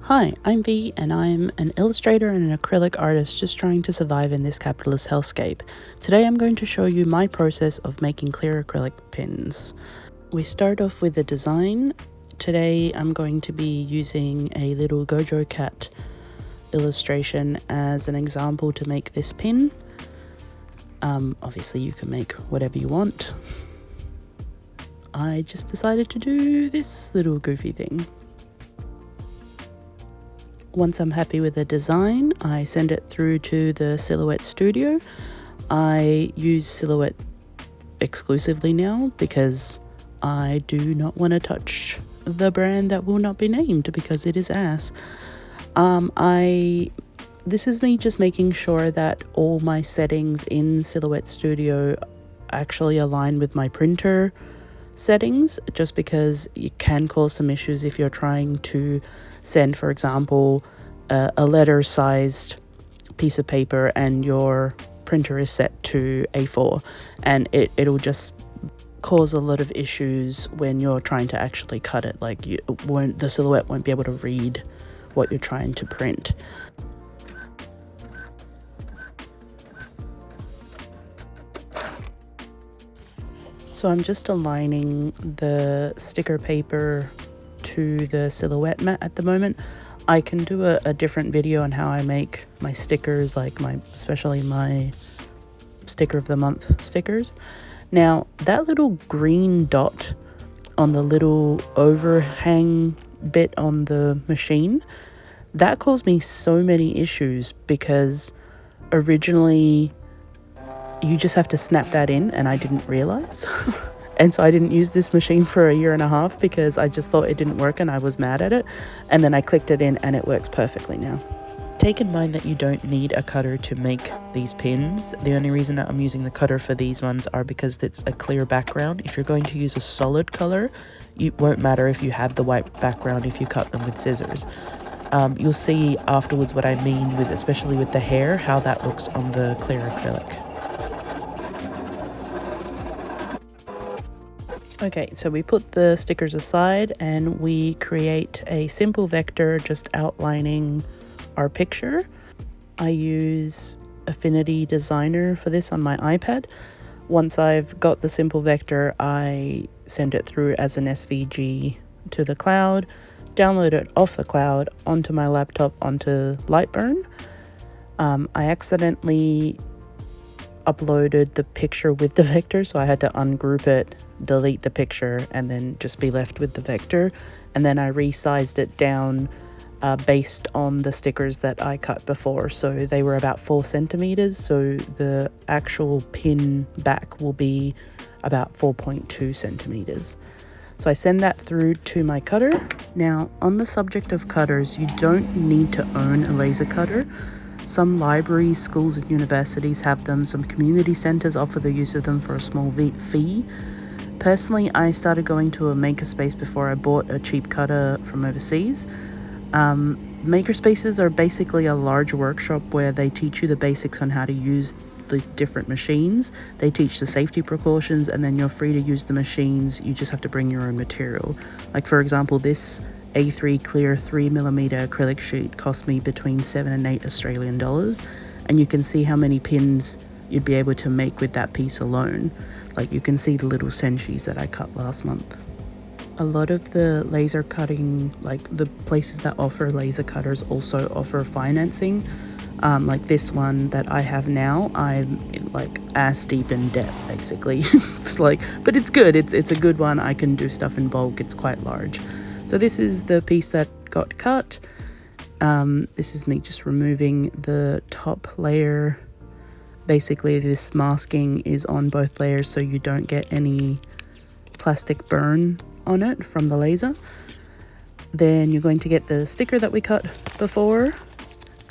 Hi, I'm V and I'm an illustrator and an acrylic artist just trying to survive in this capitalist hellscape. Today I'm going to show you my process of making clear acrylic pins. We start off with the design. Today I'm going to be using a little Gojo cat illustration as an example to make this pin. Obviously you can make whatever you want. I just decided to do this little goofy thing. Once I'm happy with the design, I send it through to the Sillhouette Studio. I use Sillhouette exclusively now because I do not want to touch the brand that will not be named because it is ass. This is me just making sure that all my settings in Sillhouette Studio actually align with my printer settings, just because it can cause some issues if you're trying to send, for example, a letter sized piece of paper and your printer is set to A4, and it'll just cause a lot of issues when you're trying to actually cut it. Like the Silhouette won't be able to read what you're trying to print. So I'm just aligning the sticker paper to the Silhouette mat at the moment. I can do a different video on how I make my stickers, like especially my sticker of the month stickers. Now that little green dot on the little overhang bit on the machine, that caused me so many issues because originally you just have to snap that in and I didn't realize. And so I didn't use this machine for 1.5 years because I just thought it didn't work and I was mad at it. And then I clicked it in and it works perfectly now. Take in mind that you don't need a cutter to make these pins. The only reason that I'm using the cutter for these ones are because it's a clear background. If you're going to use a solid color, it won't matter if you have the white background if you cut them with scissors. You'll see afterwards what I mean with, especially with the hair, how that looks on the clear acrylic. Okay, so we put the stickers aside and we create a simple vector just outlining our picture. I use Affinity Designer for this on my iPad. Once I've got the simple vector, I send it through as an SVG to the cloud, download it off the cloud onto my laptop onto Lightburn. I accidentally uploaded the picture with the vector, so I had to ungroup it, delete the picture, and then just be left with the vector. And then I resized it down based on the stickers that I cut before, so they were about 4 centimeters, so the actual pin back will be about 4.2 centimeters. So I send that through to my cutter. Now, on the subject of cutters, you don't need to own a laser cutter. Some libraries, schools and universities have them. Some community centers offer the use of them for a small fee. Personally, I started going to a makerspace before I bought a cheap cutter from overseas. Makerspaces are basically a large workshop where they teach you the basics on how to use the different machines. They teach the safety precautions, and then you're free to use the machines. You just have to bring your own material. Like, for example, this A3 clear 3mm acrylic sheet cost me between 7 and 8 Australian dollars, and you can see how many pins you'd be able to make with that piece alone. Like, you can see the little senshis that I cut last month. A lot of the laser cutting, like the places that offer laser cutters, also offer financing. Like this one that I have now, I'm like ass deep in debt basically. But it's good. It's a good one. I can do stuff in bulk. It's quite large. So this is the piece that got cut. This is me just removing the top layer. Basically, this masking is on both layers so you don't get any plastic burn on it from the laser. Then you're going to get the sticker that we cut before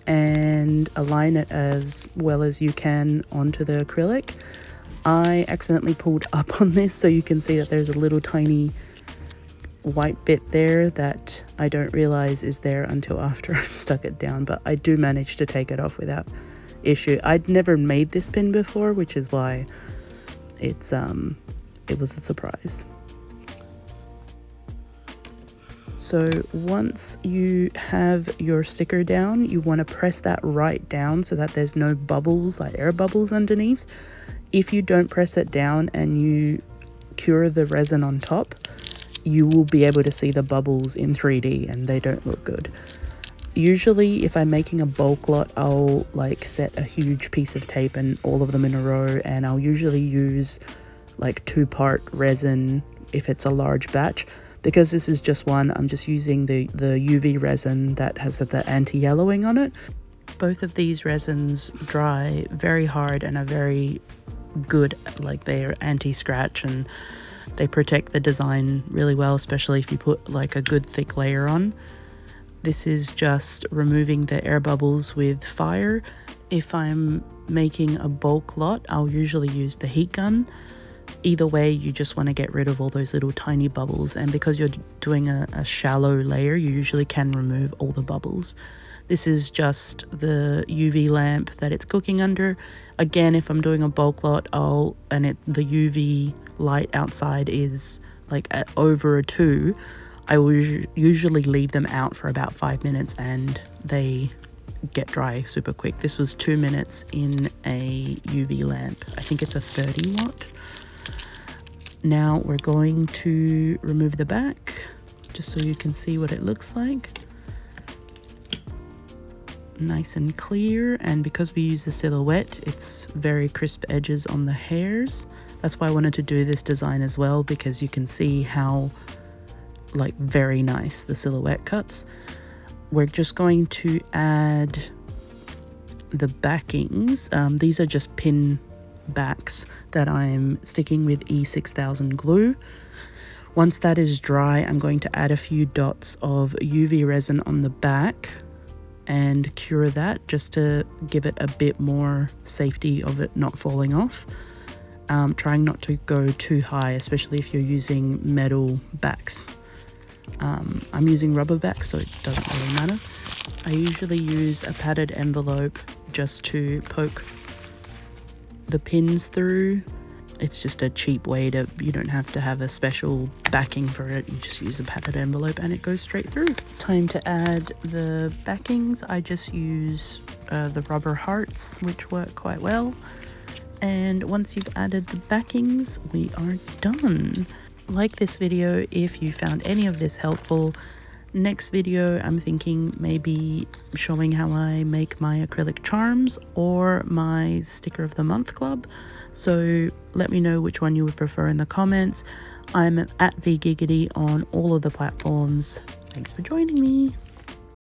and align it as well as you can onto the acrylic. I accidentally pulled up on this, so you can see that there's a little tiny white bit there that I don't realize is there until after I've stuck it down, but I do manage to take it off without issue. I'd never made this pin before, which is why it was a surprise. So So once you have your sticker down, you want to press that right down so that there's no bubbles, like air bubbles underneath. If you don't press it down and you cure the resin on top, you will be able to see the bubbles in 3D and they don't look good. Usually if I'm making a bulk lot, I'll like set a huge piece of tape and all of them in a row, and I'll usually use like 2-part resin if it's a large batch. Because this is just one, I'm just using the UV resin that has the anti-yellowing on it. Both of these resins dry very hard and are very good, like they're anti-scratch and they protect the design really well, especially if you put like a good thick layer on. This is just removing the air bubbles with fire. If I'm making a bulk lot, I'll usually use the heat gun. Either way, you just want to get rid of all those little tiny bubbles, and because you're doing a shallow layer, you usually can remove all the bubbles. This is just the UV lamp that it's cooking under. Again, if I'm doing a bulk lot, the UV light outside is like over a 2, I will usually leave them out for about 5 minutes and they get dry super quick. This was 2 minutes in a UV lamp. I think it's a 30 watt. Now we're going to remove the back just so you can see what it looks like. Nice and clear, and because we use the silhouette, it's very crisp edges on the hairs. That's why I wanted to do this design as well, because you can see how like very nice the silhouette cuts. We're just going to add the backings. These are just pin backs that I'm sticking with E6000 glue. Once that is dry, I'm going to add a few dots of UV resin on the back and cure that just to give it a bit more safety of it not falling off. Trying not to go too high, especially if you're using metal backs. I'm using rubber backs, so it doesn't really matter. I usually use a padded envelope just to poke the pins through. It's just a cheap way you don't have to have a special backing for it. You just use a padded envelope and it goes straight through. Time to add the backings. I just use the rubber hearts, which work quite well. And once you've added the backings, we are done. Like this video if you found any of this helpful. Next video, I'm thinking maybe showing how I make my acrylic charms or my sticker of the month club. So let me know which one you would prefer in the comments. I'm at VeeGiggity on all of the platforms. Thanks for joining me.